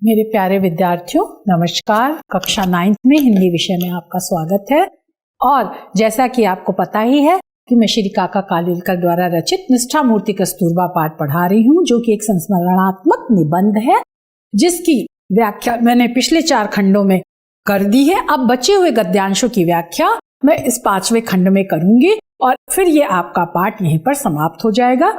मेरे प्यारे विद्यार्थियों, नमस्कार। कक्षा 9th में हिंदी विषय में आपका स्वागत है। और जैसा कि आपको पता ही है कि मैं श्री काका कालेलकर द्वारा रचित निष्ठा मूर्ति कस्तूरबा पाठ पढ़ा रही हूँ, जो कि एक संस्मरणात्मक निबंध है, जिसकी व्याख्या मैंने पिछले 4 खंडों में कर दी है। अब बचे हुए गद्यांशों की व्याख्या मैं इस 5वें खंड में करूंगी और फिर ये आपका पाठ यहीं पर समाप्त हो जाएगा।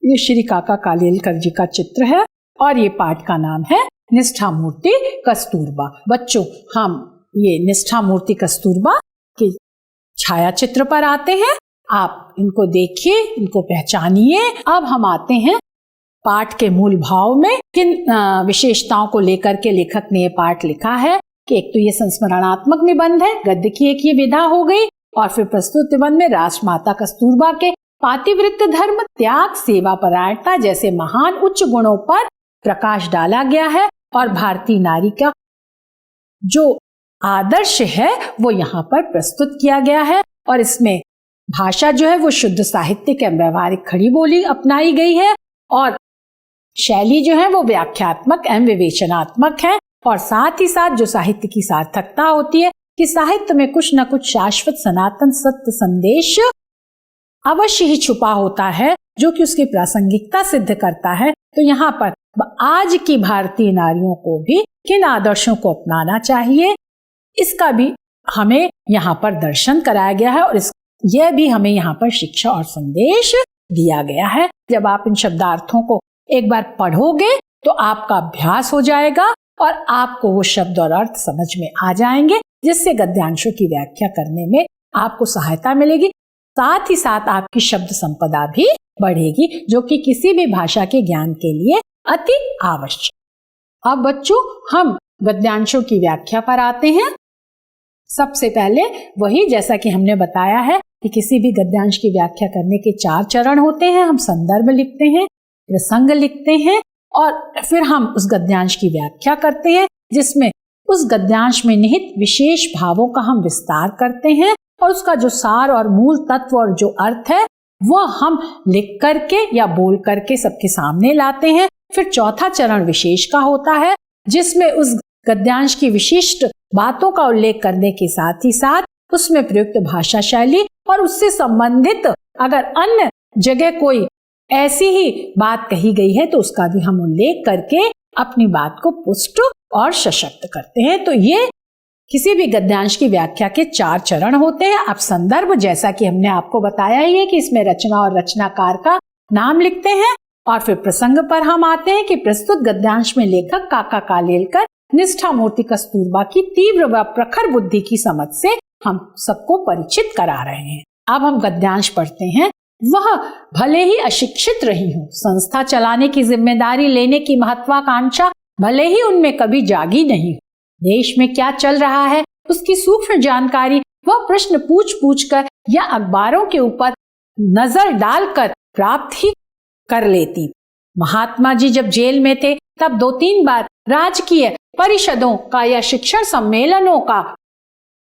ये श्री काका कालेलकर जी का चित्र है और ये पाठ का नाम है निष्ठा मूर्ति कस्तूरबा। बच्चों, हम ये निष्ठा मूर्ति कस्तूरबा के छाया चित्र पर आते हैं। आप इनको देखिए, इनको पहचानिए। अब हम आते हैं पाठ के मूल भाव में। किन विशेषताओं को लेकर के लेखक ने ये पाठ लिखा है कि एक तो ये संस्मरणात्मक निबंध है, गद्य की एक ये विधा हो गई, और फिर प्रस्तुत निबंध में राष्ट्रमाता कस्तूरबा के पातिव्रत्य धर्म, त्याग, सेवा परायणता जैसे महान उच्च गुणों पर प्रकाश डाला गया है और भारतीय नारी का जो आदर्श है वो यहाँ पर प्रस्तुत किया गया है। और इसमें भाषा जो है वो शुद्ध साहित्यिक एवं व्यवहारिक खड़ी बोली अपनाई गई है और शैली जो है वो व्याख्यात्मक एवं विवेचनात्मक है। और साथ ही साथ जो साहित्य की सार्थकता होती है कि साहित्य में कुछ न कुछ शाश्वत सनातन सत्य संदेश अवश्य ही छुपा होता है, जो कि उसकी प्रासंगिकता सिद्ध करता है। तो यहाँ पर आज की भारतीय नारियों को भी किन आदर्शों को अपनाना चाहिए, इसका भी हमें यहाँ पर दर्शन कराया गया है और यह भी हमें यहाँ पर शिक्षा और संदेश दिया गया है। जब आप इन शब्दार्थों को एक बार पढ़ोगे तो आपका अभ्यास हो जाएगा और आपको वो शब्द और अर्थ समझ में आ जाएंगे, जिससे गद्यांशों की व्याख्या करने में आपको सहायता मिलेगी। साथ ही साथ आपकी शब्द संपदा भी बढ़ेगी, जो कि किसी भी भाषा के ज्ञान के लिए अति आवश्यक। अब बच्चों, हम गद्यांशों की व्याख्या पर आते हैं। सबसे पहले वही, जैसा कि हमने बताया है कि किसी भी गद्यांश की व्याख्या करने के 4 चरण होते हैं। हम संदर्भ लिखते हैं, प्रसंग लिखते हैं और फिर हम उस गद्यांश की व्याख्या करते हैं, जिसमें उस गद्यांश में निहित विशेष भावों का हम विस्तार करते हैं और उसका जो सार और मूल तत्व और जो अर्थ है वह हम लिख करके या बोल करके सबके सामने लाते हैं। फिर चौथा चरण विशेष का होता है, जिसमें उस गद्यांश की विशिष्ट बातों का उल्लेख करने के साथ ही साथ उसमें प्रयुक्त भाषा शैली और उससे संबंधित अगर अन्य जगह कोई ऐसी ही बात कही गई है तो उसका भी हम उल्लेख करके अपनी बात को पुष्ट और सशक्त करते हैं। तो ये किसी भी गद्यांश की व्याख्या के 4 चरण होते हैं। अब संदर्भ, जैसा कि हमने आपको बताया ही है कि इसमें रचना और रचनाकार का नाम लिखते हैं। और फिर प्रसंग पर हम आते हैं कि प्रस्तुत गद्यांश में लेखक काका कालेलकर निष्ठा मूर्ति कस्तूरबा की तीव्र व प्रखर बुद्धि की समझ से हम सबको परिचित करा रहे हैं। अब हम गद्यांश पढ़ते हैं। वह भले ही अशिक्षित रही हो, संस्था चलाने की जिम्मेदारी लेने की महत्वाकांक्षा भले ही उनमें कभी जागी नहीं हो, देश में क्या चल रहा है उसकी सूक्ष्म जानकारी वह प्रश्न पूछ पूछ कर या अखबारों के ऊपर नजर डालकर प्राप्त ही कर लेती। महात्मा जी जब जेल में थे तब 2-3 बार राजकीय परिषदों का या शिक्षण सम्मेलनों का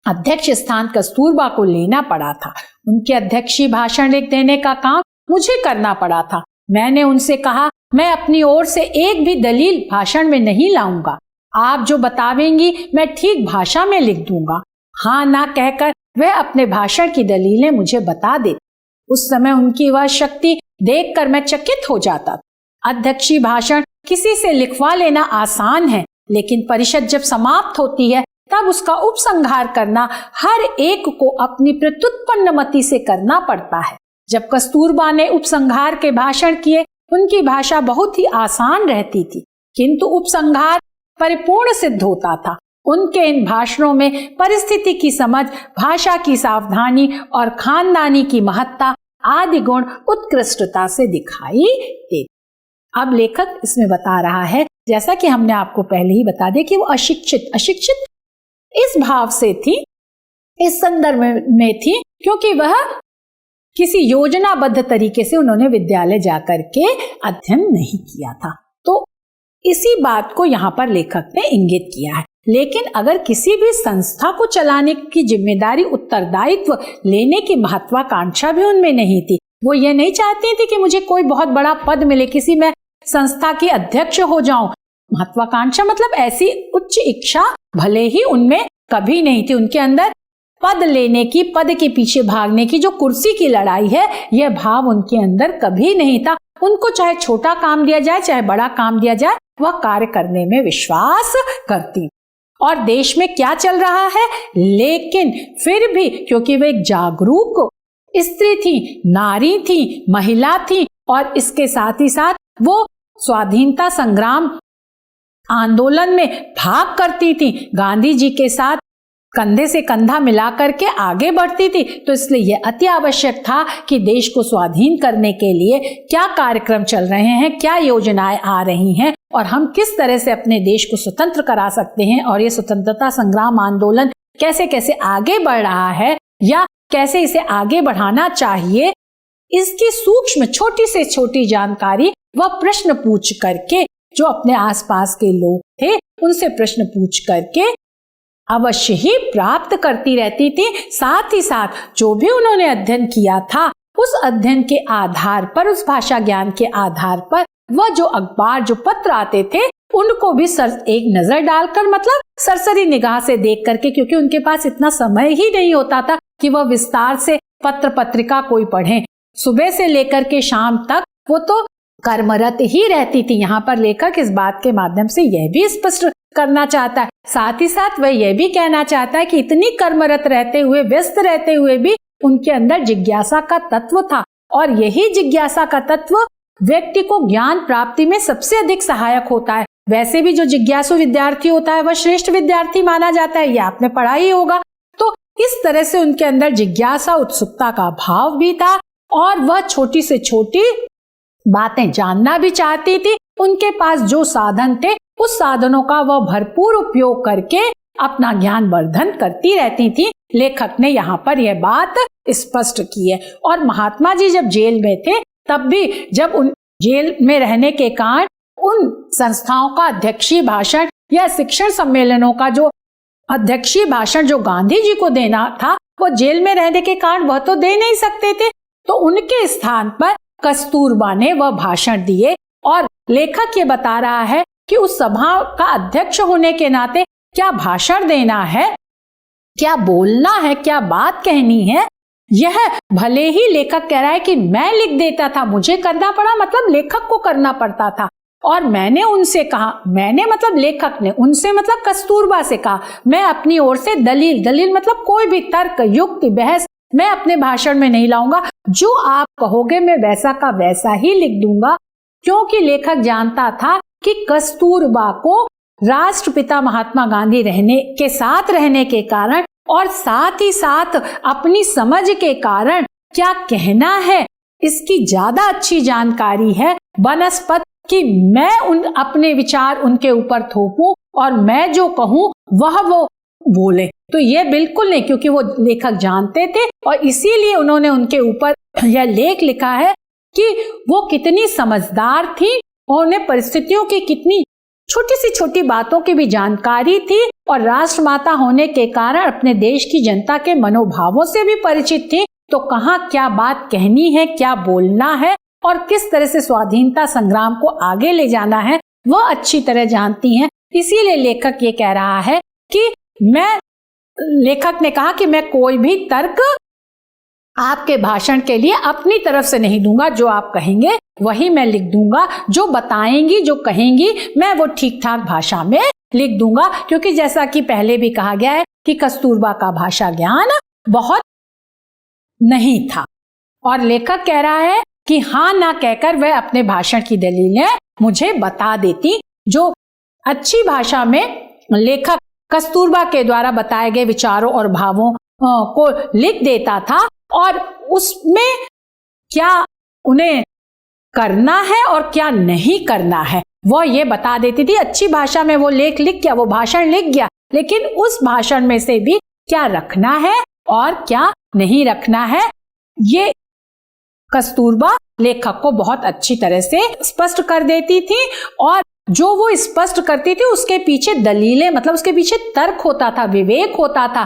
अध्यक्ष स्थान कस्तूरबा को लेना पड़ा था। उनके अध्यक्षीय भाषण लिख देने का काम मुझे करना पड़ा था। मैंने उनसे कहा, मैं अपनी ओर से एक भी दलील भाषण में नहीं लाऊंगा, आप जो बतावेंगी मैं ठीक भाषा में लिख दूंगा। हाँ ना कहकर वह अपने भाषण की दलीलें मुझे बता दे। उस समय उनकी वह शक्ति देखकर मैं चकित हो जाता था। अध्यक्षीय भाषण किसी से लिखवा लेना आसान है, लेकिन परिषद जब समाप्त होती है तब उसका उपसंहार करना हर एक को अपनी प्रत्युत्पन्न मति से करना पड़ता है। जब कस्तूरबा ने उपसंहार के भाषण किए, उनकी भाषा बहुत ही आसान रहती थी, किंतु उपसंहार परिपूर्ण सिद्ध होता था। उनके इन भाषणों में परिस्थिति की समझ, भाषा की सावधानी और खानदानी की महत्ता आदि गुण उत्कृष्टता से दिखाई देते। अब लेखक इसमें बता रहा है, जैसा कि हमने आपको पहले ही बता दिया कि वो अशिक्षित इस भाव से थी, इस संदर्भ में थी क्योंकि वह किसी योजनाबद्ध तरीके से उन्होंने विद्यालय जाकर के अध्ययन नहीं किया था। तो इसी बात को यहाँ पर लेखक ने इंगित किया है। लेकिन अगर किसी भी संस्था को चलाने की जिम्मेदारी, उत्तरदायित्व लेने की महत्वाकांक्षा भी उनमें नहीं थी। वो ये नहीं चाहती थी कि मुझे कोई बहुत बड़ा पद मिले, किसी मैं संस्था की अध्यक्ष हो जाऊं, महत्वाकांक्षा मतलब ऐसी उच्च इच्छा भले ही उनमें कभी नहीं थी। उनके अंदर पद लेने की, पद के पीछे भागने की, जो कुर्सी की लड़ाई है, यह भाव उनके अंदर कभी नहीं था। उनको चाहे छोटा काम दिया जाए चाहे बड़ा काम दिया जाए, वह कार्य करने में विश्वास करती। और देश में क्या चल रहा है, लेकिन फिर भी क्योंकि वे एक जागरूक स्त्री थी, नारी थी, महिला थी, और इसके साथ ही साथ वो स्वाधीनता संग्राम आंदोलन में भाग करती थी, गांधी जी के साथ कंधे से कंधा मिला करके आगे बढ़ती थी। तो इसलिए यह अति आवश्यक था कि देश को स्वाधीन करने के लिए क्या कार्यक्रम चल रहे हैं, क्या योजनाएं आ रही हैं, और हम किस तरह से अपने देश को स्वतंत्र करा सकते हैं, और ये स्वतंत्रता संग्राम आंदोलन कैसे कैसे आगे बढ़ रहा है या कैसे इसे आगे बढ़ाना चाहिए, इसकी सूक्ष्म छोटी से छोटी जानकारी वह प्रश्न पूछ करके, जो अपने आसपास के लोग थे उनसे प्रश्न पूछ करके अवश्य ही प्राप्त करती रहती थी। साथ ही साथ जो भी उन्होंने अध्ययन किया था, उस अध्ययन के आधार पर, उस भाषा ज्ञान के आधार पर वह जो अखबार, जो पत्र आते थे, उनको भी एक नजर डालकर, मतलब सरसरी निगाह से देख करके, क्योंकि उनके पास इतना समय ही नहीं होता था कि वह विस्तार से पत्र पत्रिका कोई पढ़े। सुबह से लेकर के शाम तक वो तो कर्मरत ही रहती थी। यहाँ पर लेखक इस बात के माध्यम से यह भी स्पष्ट करना चाहता है, साथ ही साथ वह यह भी कहना चाहता है कि इतनी कर्मरत रहते हुए, व्यस्त रहते हुए भी उनके अंदर जिज्ञासा का तत्व था, और यही जिज्ञासा का तत्व व्यक्ति को ज्ञान प्राप्ति में सबसे अधिक सहायक होता है। वैसे भी जो जिज्ञासु विद्यार्थी होता है वह श्रेष्ठ विद्यार्थी माना जाता है, यह आपने पढ़ा ही होगा। तो इस तरह से उनके अंदर जिज्ञासा, उत्सुकता का भाव भी था, और वह छोटी से छोटी बातें जानना भी चाहती थी। उनके पास जो साधन थे, उस साधनों का वह भरपूर उपयोग करके अपना ज्ञान वर्धन करती रहती थी। लेखक ने यहाँ पर यह बात स्पष्ट की है। और महात्मा जी जब जेल में थे, तब भी जब उन जेल में रहने के कारण उन संस्थाओं का अध्यक्षीय भाषण या शिक्षण सम्मेलनों का जो अध्यक्षीय भाषण जो गांधी जी को देना था, वो जेल में रहने के कारण वह तो दे नहीं सकते थे, तो उनके स्थान पर कस्तूरबा ने वह भाषण दिए। और लेखक ये बता रहा है कि उस सभा का अध्यक्ष होने के नाते क्या भाषण देना है, क्या बोलना है, क्या बात कहनी है, यह भले ही लेखक कह रहा है कि मैं लिख देता था, मुझे करना पड़ा, मतलब लेखक को करना पड़ता था। और मैंने उनसे कहा, मैंने मतलब लेखक ने, उनसे मतलब कस्तूरबा से कहा, मैं अपनी ओर से दलील मतलब कोई भी तर्क, युक्ति, बहस मैं अपने भाषण में नहीं लाऊंगा, जो आप कहोगे मैं वैसा का वैसा ही लिख दूंगा। क्योंकि लेखक जानता था कि कस्तूरबा को राष्ट्रपिता महात्मा गांधी रहने के कारण, और साथ ही साथ अपनी समझ के कारण क्या कहना है, इसकी ज्यादा अच्छी जानकारी है बनस्पत कि मैं अपने विचार उनके ऊपर थोपूं और मैं जो कहूं वह वो बोले। तो ये बिल्कुल नहीं, क्योंकि वो लेखक जानते थे, और इसीलिए उन्होंने उनके ऊपर यह लेख लिखा है कि वो कितनी समझदार थी, और उन्हें परिस्थितियों की कितनी छोटी सी छोटी बातों की भी जानकारी थी, और राष्ट्रमाता होने के कारण अपने देश की जनता के मनोभावों से भी परिचित थी। तो कहाँ क्या बात कहनी है, क्या बोलना है, और किस तरह से स्वाधीनता संग्राम को आगे ले जाना है, वह अच्छी तरह जानती हैं। इसीलिए लेखक ये कह रहा है कि लेखक ने कहा कि मैं कोई भी तर्क आपके भाषण के लिए अपनी तरफ से नहीं दूंगा, जो आप कहेंगे वही मैं लिख दूंगा, जो बताएंगी, जो कहेंगी, मैं वो ठीक ठाक भाषा में लिख दूंगा। क्योंकि जैसा कि पहले भी कहा गया है कि कस्तूरबा का भाषा ज्ञान बहुत नहीं था, और लेखक कह रहा है कि हाँ ना कहकर वह अपने भाषण की दलीलें मुझे बता देती। जो अच्छी भाषा में लेखक कस्तूरबा के द्वारा बताए गए विचारों और भावों को लिख देता था, और उसमें क्या उन्हें करना है और क्या नहीं करना है वो ये बता देती थी। अच्छी भाषा में वो लेख लिख गया, वो भाषण लिख गया, लेकिन उस भाषण में से भी क्या रखना है और क्या नहीं रखना है, ये कस्तूरबा लेखक को बहुत अच्छी तरह से स्पष्ट कर देती थी। और जो वो स्पष्ट करती थी उसके पीछे दलीलें, मतलब उसके पीछे तर्क होता था, विवेक होता था,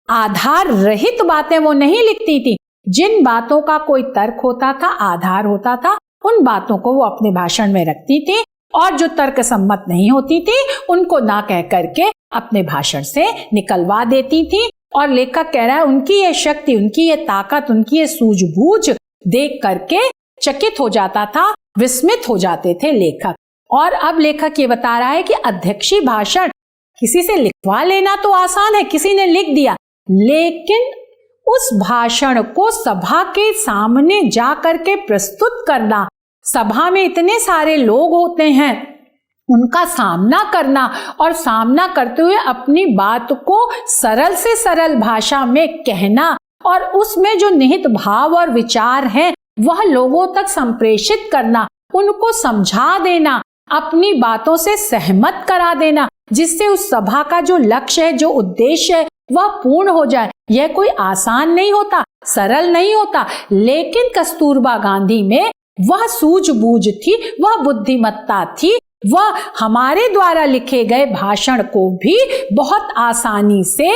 आधार रहित बातें वो नहीं लिखती थी। जिन बातों का कोई तर्क होता था, आधार होता था, उन बातों को वो अपने भाषण में रखती थी। और जो तर्क सम्मत नहीं होती थी उनको ना कह करके अपने भाषण से निकलवा देती थी। और लेखक कह रहा है उनकी ये शक्ति, उनकी ये ताकत, उनकी ये सूझबूझ देख करके चकित हो जाता था, विस्मित हो जाते थे लेखक। और अब लेखक ये बता रहा है कि अध्यक्षीय भाषण किसी से लिखवा लेना तो आसान है, किसी ने लिख दिया, लेकिन उस भाषण को सभा के सामने जा करके प्रस्तुत करना, सभा में इतने सारे लोग होते हैं, उनका सामना करना और सामना करते हुए अपनी बात को सरल से सरल भाषा में कहना और उसमें जो निहित भाव और विचार हैं वह लोगों तक संप्रेषित करना, उनको समझा देना, अपनी बातों से सहमत करा देना, जिससे उस सभा का जो लक्ष्य है, जो उद्देश्य है, वह पूर्ण हो जाए। यह कोई आसान नहीं होता, सरल नहीं होता, लेकिन कस्तूरबा गांधी में वह सूझबूझ थी, वह बुद्धिमत्ता थी, वह हमारे द्वारा लिखे गए भाषण को भी बहुत आसानी से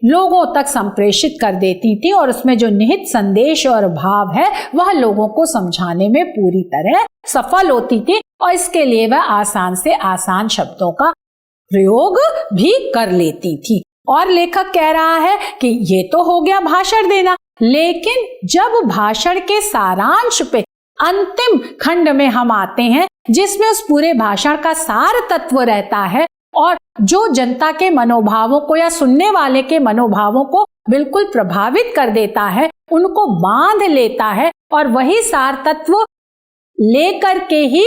लोगों तक संप्रेषित कर देती थी और उसमें जो निहित संदेश और भाव है वह लोगों को समझाने में पूरी तरह सफल होती थी और इसके लिए वह आसान से आसान शब्दों का प्रयोग भी कर लेती थी। और लेखक कह रहा है कि ये तो हो गया भाषण देना, लेकिन जब भाषण के सारांश पे अंतिम खंड में हम आते हैं जिसमें उस पूरे भाषण का सार तत्व रहता है और जो जनता के मनोभावों को या सुनने वाले के मनोभावों को बिल्कुल प्रभावित कर देता है, उनको बांध लेता है और वही सार तत्व लेकर के ही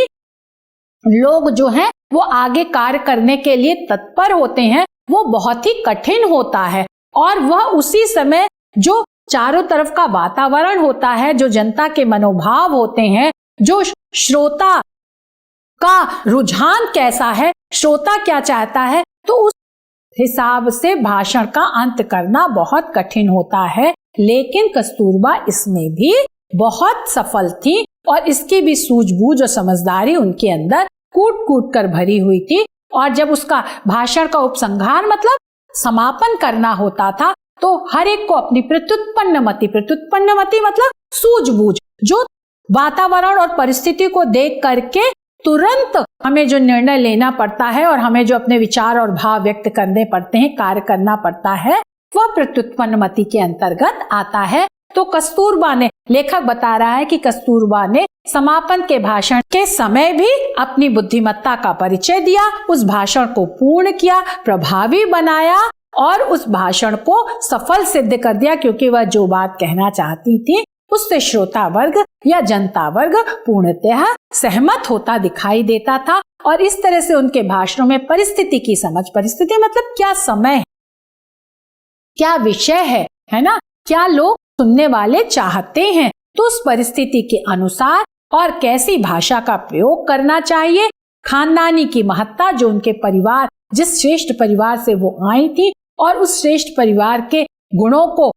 लोग जो हैं वो आगे कार्य करने के लिए तत्पर होते हैं, वो बहुत ही कठिन होता है। और वह उसी समय जो चारों तरफ का वातावरण होता है, जो जनता के मनोभाव होते हैं, जो श्रोता का रुझान कैसा है, श्रोता क्या चाहता है, तो उस हिसाब से भाषण का अंत करना बहुत कठिन होता है। लेकिन कस्तूरबा इसमें भी बहुत सफल थी और इसकी भी सूझबूझ और समझदारी उनके अंदर कूट कूट कर भरी हुई थी। और जब उसका भाषण का उपसंहार मतलब समापन करना होता था तो हर एक को अपनी प्रत्युत्पन्न मति मतलब सूझबूझ, जो वातावरण और परिस्थिति को देख करके तुरंत हमें जो निर्णय लेना पड़ता है और हमें जो अपने विचार और भाव व्यक्त करने पड़ते हैं, कार्य करना पड़ता है, वह प्रत्युत्पन्न मति के अंतर्गत आता है। तो कस्तूरबा ने, लेखक बता रहा है कि कस्तूरबा ने समापन के भाषण के समय भी अपनी बुद्धिमत्ता का परिचय दिया, उस भाषण को पूर्ण किया, प्रभावी बनाया और उस भाषण को सफल सिद्ध कर दिया, क्योंकि वह जो बात कहना चाहती थी उससे श्रोता वर्ग या जनता वर्ग पूर्णतः सहमत होता दिखाई देता था। और इस तरह से उनके भाषणों में परिस्थिति की समझ, परिस्थिति मतलब क्या समय है, क्या विषय है ना, क्या लोग सुनने वाले चाहते हैं, तो उस परिस्थिति के अनुसार और कैसी भाषा का प्रयोग करना चाहिए, खानदानी की महत्ता, जो उनके परिवार, जिस श्रेष्ठ परिवार से वो आई थी और उस श्रेष्ठ परिवार के गुणों को,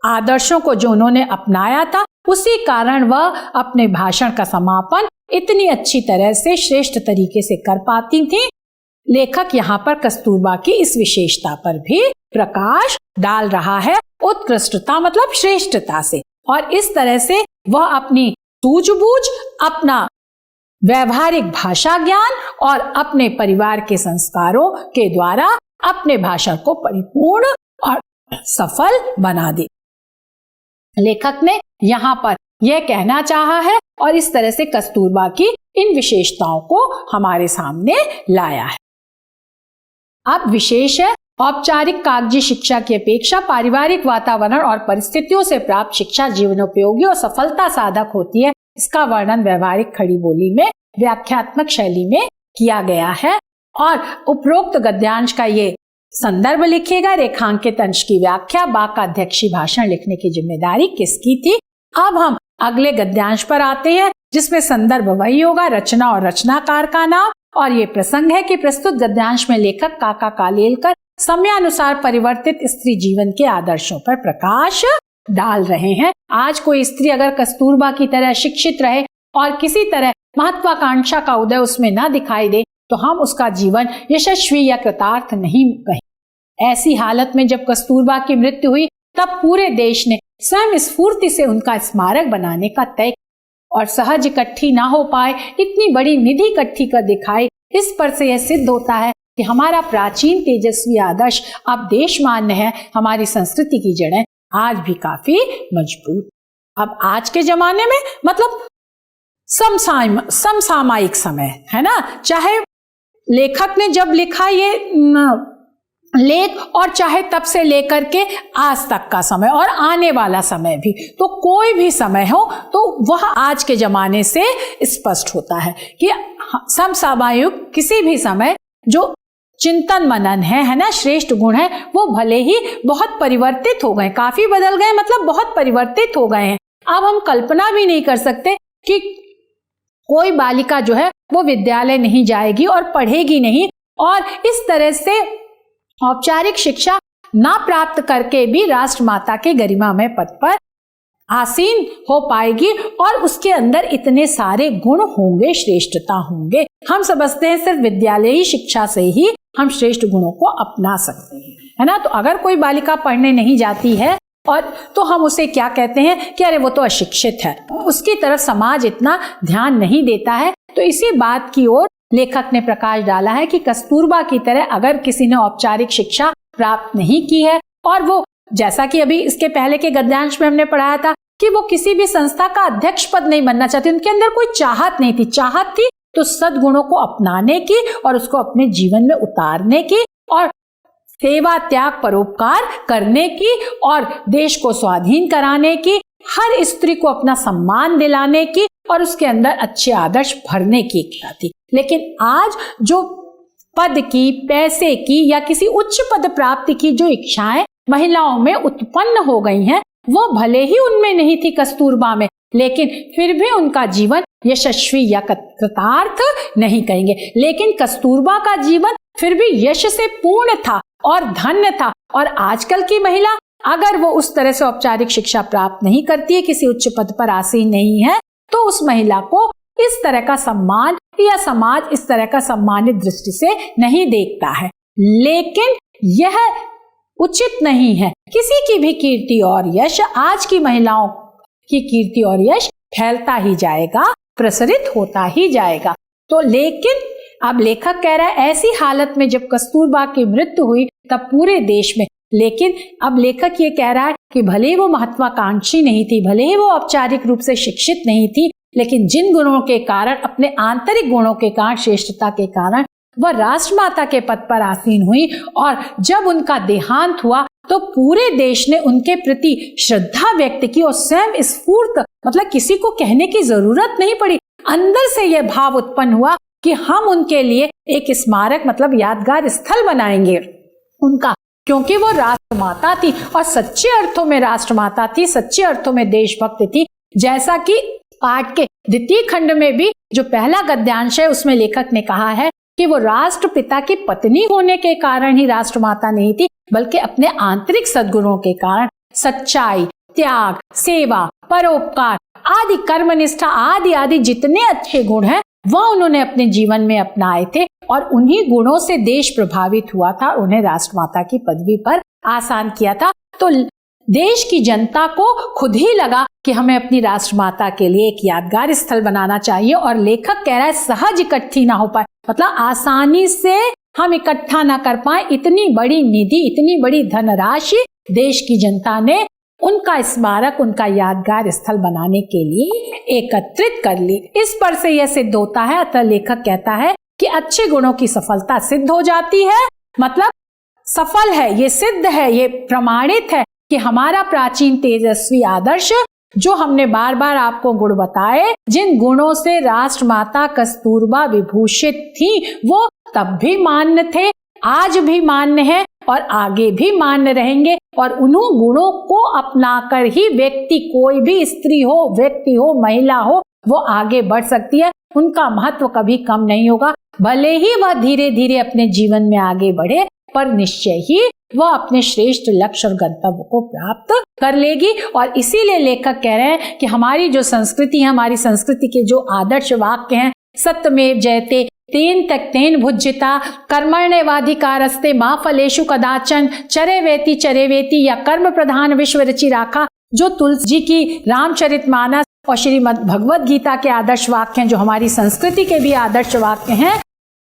आदर्शों को जो उन्होंने अपनाया था, उसी कारण वह अपने भाषण का समापन इतनी अच्छी तरह से श्रेष्ठ तरीके से कर पाती थी। लेखक यहाँ पर कस्तूरबा की इस विशेषता पर भी प्रकाश डाल रहा है, उत्कृष्टता मतलब श्रेष्ठता से। और इस तरह से वह अपनी सूझबूझ, अपना व्यवहारिक भाषा ज्ञान और अपने परिवार के संस्कारों के द्वारा अपने भाषण को परिपूर्ण और सफल बना दे। लेखक ने यहाँ पर यह कहना चाहा है और इस तरह से कस्तूरबा की इन विशेषताओं को हमारे सामने लाया है। अब विशेष है, औपचारिक कागजी शिक्षा की अपेक्षा पारिवारिक वातावरण और परिस्थितियों से प्राप्त शिक्षा जीवनोपयोगी और सफलता साधक होती है। इसका वर्णन व्यवहारिक खड़ी बोली में व्याख्यात्मक शैली में किया गया है। और उपरोक्त गद्यांश का ये संदर्भ लिखिएगा, रेखांकित अंश की व्याख्या, वाक्याध्यक्षी भाषण लिखने की जिम्मेदारी किसकी थी। अब हम अगले गद्यांश पर आते हैं जिसमें संदर्भ वही होगा, रचना और रचनाकार का नाम। और ये प्रसंग है कि प्रस्तुत गद्यांश में लेखक काका कालेलकर समयानुसार परिवर्तित स्त्री जीवन के आदर्शों पर प्रकाश डाल रहे हैं। आज कोई स्त्री अगर कस्तूरबा की तरह शिक्षित रहे और किसी तरह महत्वाकांक्षा का उदय उसमें न दिखाई दे तो हम उसका जीवन यशस्वी या कृतार्थ नहीं कहें। ऐसी हालत में जब कस्तूरबा की मृत्यु हुई तब पूरे देश ने स्वयं स्फूर्ति से उनका स्मारक बनाने का तय, और सहज इकट्ठी ना हो पाए, इतनी बड़ी निधि इकट्ठी कर दिखाए। इस पर से यह सिद्ध होता है कि हमारा प्राचीन तेजस्वी आदर्श अब देश मान्य है, हमारी संस्कृति की जड़ें आज भी काफी मजबूत। अब आज के जमाने में मतलब समसामयिक समय है ना, चाहे लेखक ने जब लिखा ये लेख और चाहे तब से लेकर के आज तक का समय और आने वाला समय भी, तो कोई भी समय हो तो वह आज के जमाने से स्पष्ट होता है कि समसामयिक किसी भी समय जो चिंतन मनन है ना, श्रेष्ठ गुण है, वो भले ही बहुत परिवर्तित हो गए, काफी बदल गए, मतलब बहुत परिवर्तित हो गए हैं। अब हम कल्पना भी नहीं कर सकते कि कोई बालिका जो है वो विद्यालय नहीं जाएगी और पढ़ेगी नहीं, और इस तरह से औपचारिक शिक्षा ना प्राप्त करके भी राष्ट्रमाता के गरिमामय पद पर आसीन हो पाएगी, और उसके अंदर इतने सारे गुण होंगे, श्रेष्ठता होंगे। हम समझते हैं सिर्फ विद्यालयी शिक्षा से ही हम श्रेष्ठ गुणों को अपना सकते हैं, है ना। तो अगर कोई बालिका पढ़ने नहीं जाती है और तो हम उसे क्या कहते हैं कि अरे वो तो अशिक्षित है, उसकी तरफ समाज इतना ध्यान नहीं देता है। तो इसी बात की ओर लेखक ने प्रकाश डाला है कि कस्तूरबा की तरह अगर किसी ने औपचारिक शिक्षा प्राप्त नहीं की है, और वो जैसा कि अभी इसके पहले के गद्यांश में हमने पढ़ाया था कि वो किसी भी संस्था का अध्यक्ष पद नहीं बनना चाहती, उनके अंदर कोई चाहत नहीं थी, चाहत थी तो सद्गुणों को अपनाने की और उसको अपने जीवन में उतारने की, और सेवा त्याग परोपकार करने की, और देश को स्वाधीन कराने की, हर स्त्री को अपना सम्मान दिलाने की, और उसके अंदर अच्छे आदर्श भरने की इच्छा थी। लेकिन आज जो पद की, पैसे की या किसी उच्च पद प्राप्ति की जो इच्छाएं महिलाओं में उत्पन्न हो गई हैं, वो भले ही उनमें नहीं थी कस्तूरबा में, लेकिन फिर भी उनका जीवन यशस्वी या कृतार्थ नहीं कहेंगे। लेकिन कस्तूरबा का जीवन फिर भी यश से पूर्ण था और धन्य था। और आजकल की महिला अगर वो उस तरह से औपचारिक शिक्षा प्राप्त नहीं करती है, किसी उच्च पद पर आसीन नहीं है, तो उस महिला को इस तरह का सम्मान या समाज इस तरह का सम्मानित दृष्टि से नहीं देखता है। लेकिन यह उचित नहीं है। किसी की भी कीर्ति और यश, आज की महिलाओं की कीर्ति और यश फैलता ही जाएगा, प्रसरित होता ही जाएगा। तो लेकिन अब लेखक कह रहा है ऐसी हालत में जब कस्तूरबा की मृत्यु हुई तब पूरे देश में, लेकिन अब लेखक ये कह रहा है कि भले ही वो महत्वाकांक्षी नहीं थी, भले ही वो औपचारिक रूप से शिक्षित नहीं थी, लेकिन जिन गुणों के कारण, अपने आंतरिक गुणों के कारण, श्रेष्ठता के कारण वह राष्ट्रमाता के पद पर आसीन हुई, और जब उनका देहांत हुआ तो पूरे देश ने उनके प्रति श्रद्धा व्यक्त की, और स्वयं स्फूर्त, मतलब किसी को कहने की जरूरत नहीं पड़ी, अंदर से यह भाव उत्पन्न हुआ कि हम उनके लिए एक स्मारक, मतलब यादगार स्थल बनाएंगे उनका, क्योंकि वो राष्ट्रमाता थी और सच्चे अर्थों में राष्ट्रमाता थी, सच्चे अर्थों में देशभक्त थी। जैसा कि पाठ के द्वितीय खंड में भी जो पहला गद्यांश है उसमें लेखक ने कहा है कि वो राष्ट्रपिता की पत्नी होने के कारण ही राष्ट्रमाता नहीं थी, बल्कि अपने आंतरिक सद्गुणों के कारण, सच्चाई, त्याग, सेवा, परोपकार आदि, कर्मनिष्ठा आदि आदि जितने अच्छे गुण हैं वह उन्होंने अपने जीवन में अपनाए थे, और उन्हीं गुणों से देश प्रभावित हुआ था, उन्हें राष्ट्रमाता की पदवी पर आसान किया था। तो देश की जनता को खुद ही लगा कि हमें अपनी राष्ट्रमाता के लिए एक यादगार स्थल बनाना चाहिए, और लेखक कह रहा है सहज इकट्ठी ना हो पाए, मतलब आसानी से हम इकट्ठा ना कर पाए इतनी बड़ी निधि, इतनी बड़ी धनराशि देश की जनता ने उनका स्मारक, उनका यादगार स्थल बनाने के लिए एकत्रित कर ली। इस पर से यह सिद्ध होता है, अतः लेखक कहता है कि अच्छे गुणों की सफलता सिद्ध हो जाती है, मतलब सफल है, ये सिद्ध है, ये प्रमाणित है कि हमारा प्राचीन तेजस्वी आदर्श, जो हमने बार बार आपको गुण बताए, जिन गुणों से राष्ट्रमाता कस्तूरबा विभूषित थी, वो तब भी मान्य थे, आज भी मान्य है और आगे भी मान्य रहेंगे। और उन्हीं गुणों को अपनाकर ही व्यक्ति, कोई भी स्त्री हो, व्यक्ति हो, महिला हो, वो आगे बढ़ सकती है। उनका महत्व कभी कम नहीं होगा, भले ही वह धीरे धीरे अपने जीवन में आगे बढ़े, पर निश्चय ही वह अपने श्रेष्ठ लक्ष्य और गंतव्य को प्राप्त कर लेगी। और इसीलिए लेखक कह रहे हैं कि हमारी जो संस्कृति है, हमारी संस्कृति के जो आदर्श वाक्य हैं, सत्यमेव जयते, तेन त्यक्तेन भुज्यता, कर्मण्येवाधिकारस्ते मा फलेषु कदाचन, चरेवेति चरेवेति, या कर्म प्रधान विश्व रचि राखा, जो तुलसी जी की रामचरितमानस और श्रीमद् भगवत गीता के आदर्श वाक्य हैं, जो हमारी संस्कृति के भी आदर्श वाक्य हैं,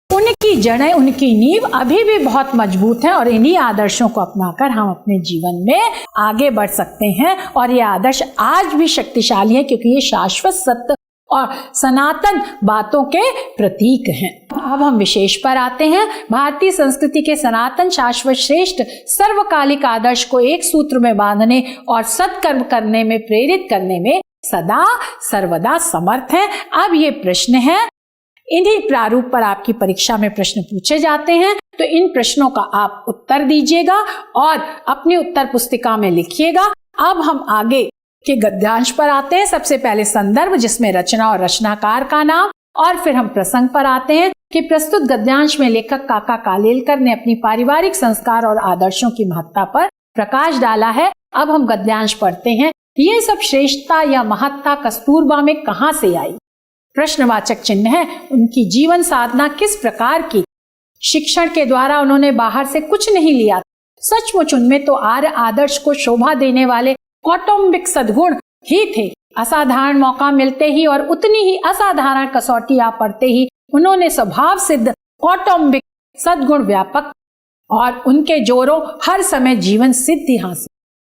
उनकी जड़ें, उनकी नींव अभी भी बहुत मजबूत है और इन्हीं आदर्शों को अपनाकर हम अपने जीवन में आगे बढ़ सकते हैं। और ये आदर्श आज भी शक्तिशाली है क्योंकि ये शाश्वत सत्य और सनातन बातों के प्रतीक हैं। अब हम विशेष पर आते हैं। भारतीय संस्कृति के सनातन शाश्वत श्रेष्ठ सर्वकालिक आदर्श को एक सूत्र में बांधने और सत्कर्म करने में प्रेरित करने में सदा सर्वदा समर्थ है। अब ये प्रश्न है, इन्हीं प्रारूप पर आपकी परीक्षा में प्रश्न पूछे जाते हैं, तो इन प्रश्नों का आप उत्तर दीजिएगा और अपनी उत्तर पुस्तिका में लिखिएगा। अब हम आगे के गद्यांश पर आते हैं। सबसे पहले संदर्भ, जिसमें रचना और रचनाकार का नाम, और फिर हम प्रसंग पर आते हैं कि प्रस्तुत गद्यांश में लेखक काका कालेलकर ने अपनी पारिवारिक संस्कार और आदर्शों की महत्ता पर प्रकाश डाला है। अब हम गद्यांश पढ़ते हैं। ये सब श्रेष्ठता या महत्ता कस्तूरबा में कहां से आई? प्रश्नवाचक चिन्ह है। उनकी जीवन साधना किस प्रकार की? शिक्षण के द्वारा उन्होंने बाहर से कुछ नहीं लिया। सचमुच उनमें तो आर्य आदर्श को शोभा देने वाले कौटुंबिक सद्गुण ही थे। असाधारण मौका मिलते ही और उतनी ही असाधारण कसौटी आ पड़ते ही उन्होंने स्वभाव सिद्ध कौटुंबिक सद्गुण व्यापक और उनके जोरों हर समय जीवन सिद्धि हासिल।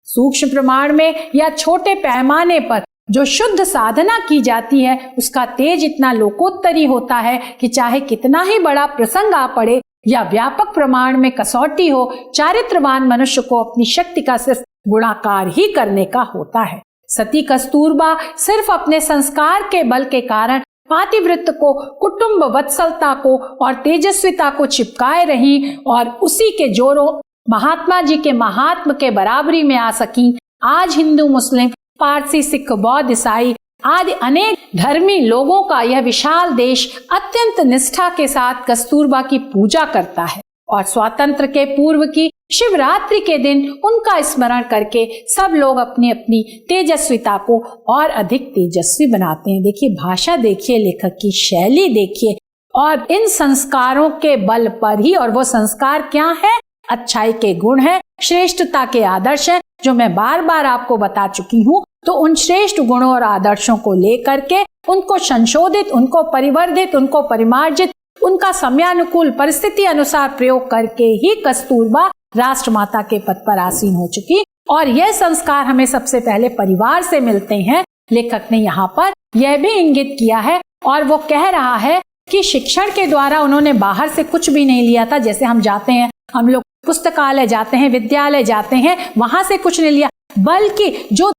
सूक्ष्म प्रमाण में या छोटे पैमाने पर जो शुद्ध साधना की जाती है, उसका तेज इतना लोकोत्तरी होता है कि चाहे कितना ही बड़ा प्रसंग आ पड़े या व्यापक प्रमाण में कसौटी हो, चारित्रवान मनुष्य को अपनी शक्ति का सिर्फ गुणाकार ही करने का होता है। सती कस्तूरबा सिर्फ अपने संस्कार के बल के कारण पातिव्रत्य को, कुटुंब वत्सलता को और तेजस्विता को चिपकाए रही और उसी के जोरों महात्मा जी के महात्म के बराबरी में आ सकी। आज हिंदू, मुस्लिम, पारसी, सिख, बौद्ध, ईसाई आदि अनेक धर्मी लोगों का यह विशाल देश अत्यंत निष्ठा के साथ कस्तूरबा की पूजा करता है और स्वातंत्र के पूर्व की शिवरात्रि के दिन उनका स्मरण करके सब लोग अपनी अपनी तेजस्विता को और अधिक तेजस्वी बनाते हैं। देखिए भाषा, देखिए लेखक की शैली देखिए, और इन संस्कारों के बल पर ही, और वो संस्कार क्या है? अच्छाई के गुण है, श्रेष्ठता के आदर्श है, जो मैं बार बार आपको बता चुकी हूँ। तो उन श्रेष्ठ गुणों और आदर्शों को लेकर के उनको संशोधित, उनको परिवर्धित, उनको परिमार्जित, उनका समयानुकूल परिस्थिति अनुसार प्रयोग करके ही कस्तूरबा राष्ट्रमाता के पद पर आसीन हो चुकी। और यह संस्कार हमें सबसे पहले परिवार से मिलते हैं। लेखक ने यहाँ पर यह भी इंगित किया है और वो कह रहा है कि शिक्षण के द्वारा उन्होंने बाहर से कुछ भी नहीं लिया था। जैसे हम जाते हैं, हम लोग पुस्तकालय जाते हैं, विद्यालय जाते हैं, वहां से कुछ नहीं लिया, बल्कि जो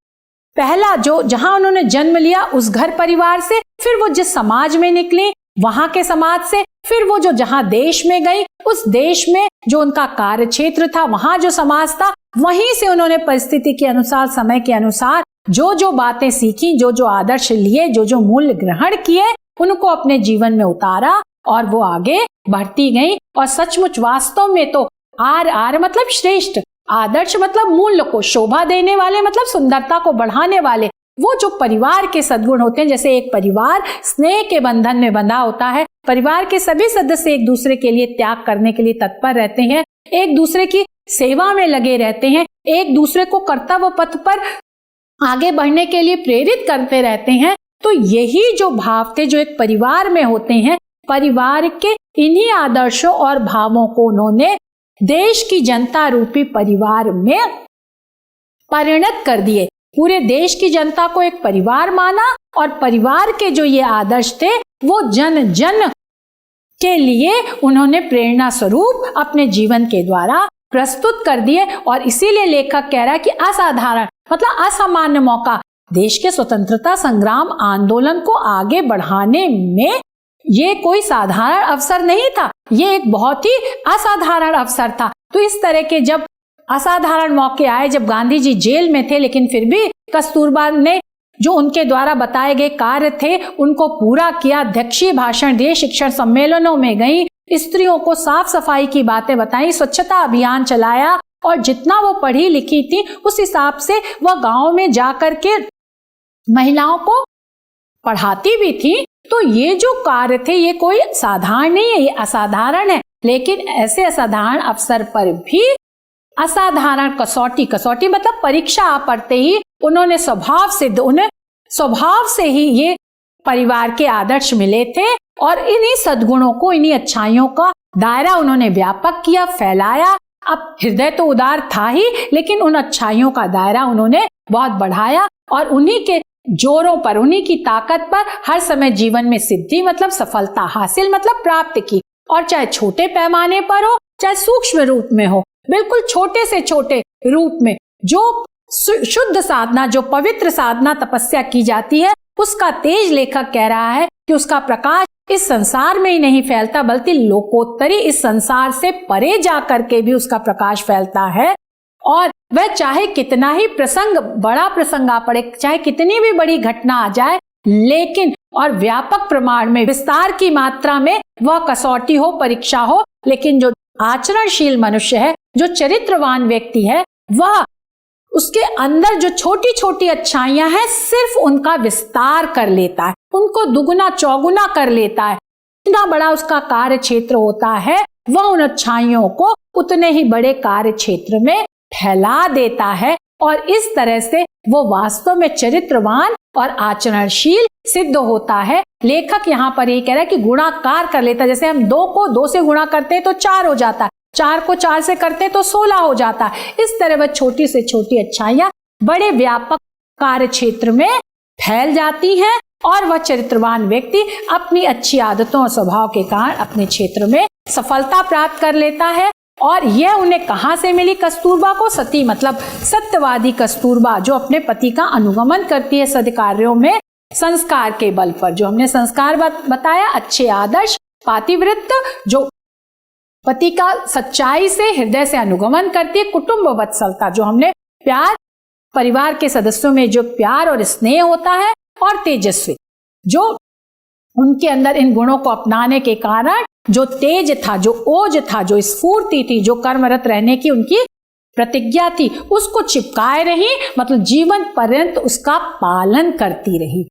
पहला जो जहां उन्होंने जन्म लिया उस घर परिवार से, फिर वो जिस समाज में निकली वहां के समाज से, फिर वो जो जहां देश में गई उस देश में जो उनका कार्य क्षेत्र था, वहां जो समाज था, वहीं से उन्होंने परिस्थिति के अनुसार, समय के अनुसार जो जो बातें सीखी, जो जो आदर्श लिए, जो जो मूल्य ग्रहण किए, उनको अपने जीवन में उतारा और वो आगे बढ़ती गई। और सचमुच वास्तव में तो आर मतलब श्रेष्ठ, आदर्श मतलब मूल्य को शोभा देने वाले, मतलब सुंदरता को बढ़ाने वाले, वो जो परिवार के सद्गुण होते हैं। जैसे एक परिवार स्नेह के बंधन में बंधा होता है, परिवार के सभी सदस्य एक दूसरे के लिए त्याग करने के लिए तत्पर रहते हैं, एक दूसरे की सेवा में लगे रहते हैं, एक दूसरे को कर्तव्य पथ पर आगे बढ़ने के लिए प्रेरित करते रहते हैं। तो यही जो भाव थे जो एक परिवार में होते हैं, परिवार के इन्हीं आदर्शों और भावों को उन्होंने देश की जनता रूपी परिवार में परिणत कर दिए। पूरे देश की जनता को एक परिवार माना और परिवार के जो ये आदर्श थे वो जन जन के लिए उन्होंने प्रेरणा स्वरूप अपने जीवन के द्वारा प्रस्तुत कर दिए। और इसीलिए लेखक कह रहा है कि असाधारण मतलब असामान्य मौका देश के स्वतंत्रता संग्राम आंदोलन को आगे बढ़ाने में ये कोई साधारण अवसर नहीं था, ये एक बहुत ही असाधारण अवसर था। तो इस तरह के जब असाधारण मौके आए, जब गांधी जी जेल में थे, लेकिन फिर भी कस्तूरबा ने जो उनके द्वारा बताए गए कार्य थे उनको पूरा किया, अध्यक्षीय भाषण दिए, शिक्षण सम्मेलनों में गई, स्त्रियों को साफ सफाई की बातें बताई, स्वच्छता अभियान चलाया और जितना वो पढ़ी लिखी थी उस हिसाब से वह गांव में जाकर के महिलाओं को पढ़ाती भी थी। तो ये जो कार्य थे ये कोई साधारण नहीं है, ये असाधारण है। लेकिन ऐसे असाधारण अवसर पर भी असाधारण कसौटी मतलब परीक्षा आ पड़ते ही उन्हें स्वभाव से ही ये परिवार के आदर्श मिले थे और इन्हीं सद्गुणों को, इन्हीं अच्छाइयों का दायरा उन्होंने व्यापक किया, फैलाया। अब हृदय तो उदार था ही, लेकिन उन अच्छाइयों का दायरा उन्होंने बहुत बढ़ाया और उन्हीं के जोरों पर, उन्हीं की ताकत पर हर समय जीवन में सिद्धि मतलब सफलता हासिल मतलब प्राप्त की। और चाहे छोटे पैमाने पर हो, चाहे सूक्ष्म रूप में हो, बिल्कुल छोटे से छोटे रूप में जो शुद्ध साधना, जो पवित्र साधना तपस्या की जाती है, उसका तेज लेखक कह रहा है कि उसका प्रकाश इस संसार में ही नहीं फैलता, बल्कि लोकोत्तरी इस संसार से परे जा करके भी उसका प्रकाश फैलता है। और वह चाहे कितना ही बड़ा प्रसंग आ पड़े, चाहे कितनी भी बड़ी घटना आ जाए, लेकिन और व्यापक प्रमाण में, विस्तार की मात्रा में वह कसौटी हो, परीक्षा हो, लेकिन जो आचरणशील मनुष्य है, जो चरित्रवान व्यक्ति है, वह उसके अंदर जो छोटी छोटी अच्छाइयां हैं, सिर्फ उनका विस्तार कर लेता है, उनको दुगुना चौगुना कर लेता है। जितना बड़ा उसका कार्य क्षेत्र होता है, वह उन अच्छाइयों को उतने ही बड़े कार्य क्षेत्र में फैला देता है और इस तरह से वो वास्तव में चरित्रवान और आचरणशील सिद्ध होता है। लेखक यहाँ पर ये कह रहा है कि गुणाकार कर लेता है। जैसे हम 2 को 2 से गुणा करते हैं तो 4 हो जाता है, 4 को 4 से करते तो 16 हो जाता है। इस तरह वह छोटी से छोटी अच्छाइयां बड़े व्यापक कार्य क्षेत्र में फैल जाती हैं और वह चरित्रवान व्यक्ति अपनी अच्छी आदतों और स्वभाव के कारण अपने क्षेत्र में सफलता प्राप्त कर लेता है। और यह उन्हें कहां से मिली? कस्तूरबा को। सती मतलब सत्यवादी कस्तूरबा, जो अपने पति का अनुगमन करती है सद्कार्यों में संस्कार के बल पर। जो हमने संस्कार बताया, अच्छे आदर्श, पातिव्रत्य, जो पति का सच्चाई से, हृदय से अनुगमन करती है, कुटुंब वत्सलता, जो हमने प्यार, परिवार के सदस्यों में जो प्यार और स्नेह होता है, और तेजस्वी, जो उनके अंदर इन गुणों को अपनाने के कारण जो तेज था, जो ओज था, जो स्फूर्ति थी, जो कर्मरत रहने की उनकी प्रतिज्ञा थी, उसको चिपकाए रही, मतलब जीवन पर्यंत उसका पालन करती रही।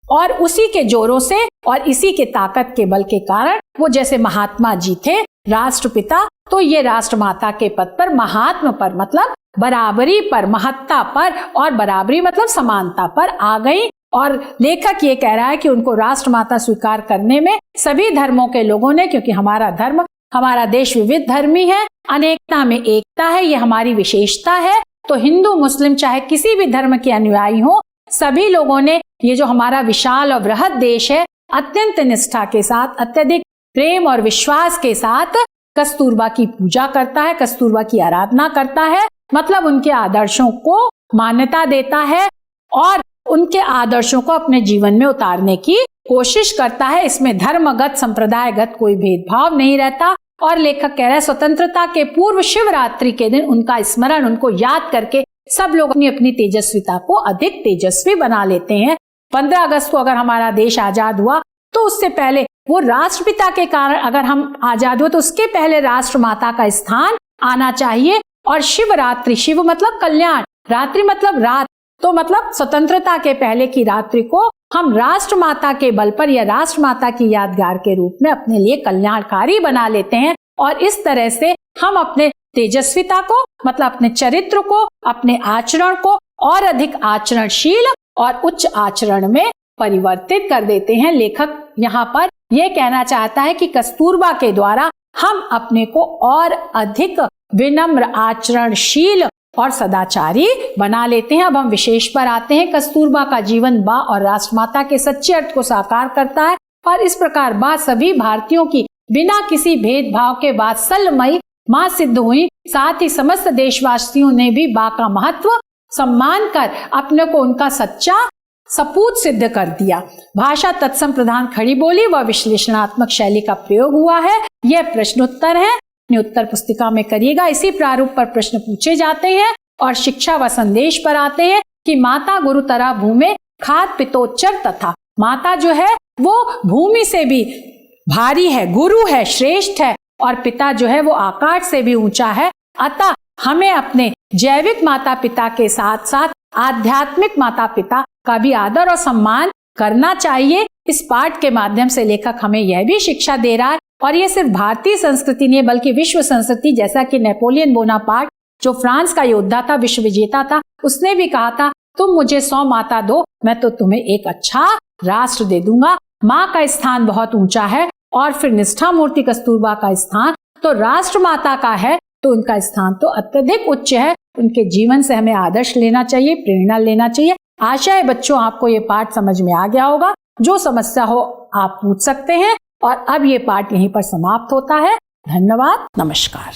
और उसी के जोरों से और इसी के ताकत के बल के कारण वो, जैसे महात्मा जी थे राष्ट्रपिता, तो ये राष्ट्रमाता के पद पर, महात्मा पर मतलब बराबरी पर, महत्ता पर, और बराबरी मतलब समानता पर आ गई। और लेखक ये कह रहा है कि उनको राष्ट्रमाता स्वीकार करने में सभी धर्मों के लोगों ने, क्योंकि हमारा धर्म, हमारा देश विविध धर्मी है, अनेकता में एकता है, ये हमारी विशेषता है। तो हिंदू मुस्लिम चाहे किसी भी धर्म के अनुयायी हो, सभी लोगों ने ये जो हमारा विशाल और बृहद देश है, अत्यंत निष्ठा के साथ, अत्यधिक प्रेम और विश्वास के साथ कस्तूरबा की पूजा करता है, कस्तूरबा की आराधना करता है, मतलब उनके आदर्शों को मान्यता देता है और उनके आदर्शों को अपने जीवन में उतारने की कोशिश करता है। इसमें धर्मगत, संप्रदायगत कोई भेदभाव नहीं रहता। और लेखक कह रहा है, स्वतंत्रता के पूर्व शिवरात्रि के दिन उनका स्मरण, उनको याद करके सब लोग अपनी अपनी तेजस्विता को अधिक तेजस्वी बना लेते हैं। 15 अगस्त को अगर हमारा देश आजाद हुआ, तो उससे पहले वो राष्ट्रपिता के कारण अगर हम आजाद हुए, तो उसके पहले राष्ट्रमाता का स्थान आना चाहिए। और शिवरात्रि, शिव मतलब कल्याण, रात्रि मतलब रात, तो मतलब स्वतंत्रता के पहले की रात्रि को हम राष्ट्रमाता के बल पर या राष्ट्रमाता की यादगार के रूप में अपने लिए कल्याणकारी बना लेते हैं। और इस तरह से हम अपने तेजस्विता को, मतलब अपने चरित्र को, अपने आचरण को और अधिक आचरणशील और उच्च आचरण में परिवर्तित कर देते हैं। लेखक यहाँ पर यह कहना चाहता है कि कस्तूरबा के द्वारा हम अपने को और अधिक विनम्र, आचरणशील और सदाचारी बना लेते हैं। अब हम विशेष पर आते हैं। कस्तूरबा का जीवन बा और राष्ट्रमाता के सच्चे अर्थ को साकार करता है और इस प्रकार बा सभी भारतीयों की बिना किसी भेदभाव के वात्सल्यमयी मां सिद्ध हुई। साथ ही समस्त देशवासियों ने भी बा का महत्व सम्मान कर अपने को उनका सच्चा सपूत सिद्ध कर दिया। भाषा तत्सम प्रधान खड़ी बोली व विश्लेषणात्मक शैली का प्रयोग हुआ है। यह प्रश्नोत्तर है, अपनी उत्तर पुस्तिका में करिएगा। इसी प्रारूप पर प्रश्न पूछे जाते हैं और शिक्षा व संदेश पर आते हैं कि माता गुरु तरा भूमि खाद पितोच्चर तथा। माता जो है वो भूमि से भी भारी है, गुरु है, श्रेष्ठ है, और पिता जो है वो आकाश से भी ऊंचा है। अतः हमें अपने जैविक माता पिता के साथ साथ आध्यात्मिक माता पिता का भी आदर और सम्मान करना चाहिए। इस पाठ के माध्यम से लेखक हमें यह भी शिक्षा दे रहा है, और ये सिर्फ भारतीय संस्कृति नहीं बल्कि विश्व संस्कृति, जैसा कि नेपोलियन बोनापार्ट जो फ्रांस का योद्धा था, विश्व विजेता था, उसने भी कहा था तुम मुझे 100 माता दो, मैं तो तुम्हें एक अच्छा राष्ट्र दे दूंगा। माँ का स्थान बहुत ऊंचा है और फिर निष्ठा मूर्ति कस्तूरबा का स्थान तो राष्ट्र माता का है, तो उनका स्थान तो अत्यधिक उच्च है। उनके जीवन से हमें आदर्श लेना चाहिए, प्रेरणा लेना चाहिए। आशा है बच्चों आपको ये पाठ समझ में आ गया होगा। जो समस्या हो आप पूछ सकते हैं। और अब ये पाठ यहीं पर समाप्त होता है। धन्यवाद, नमस्कार।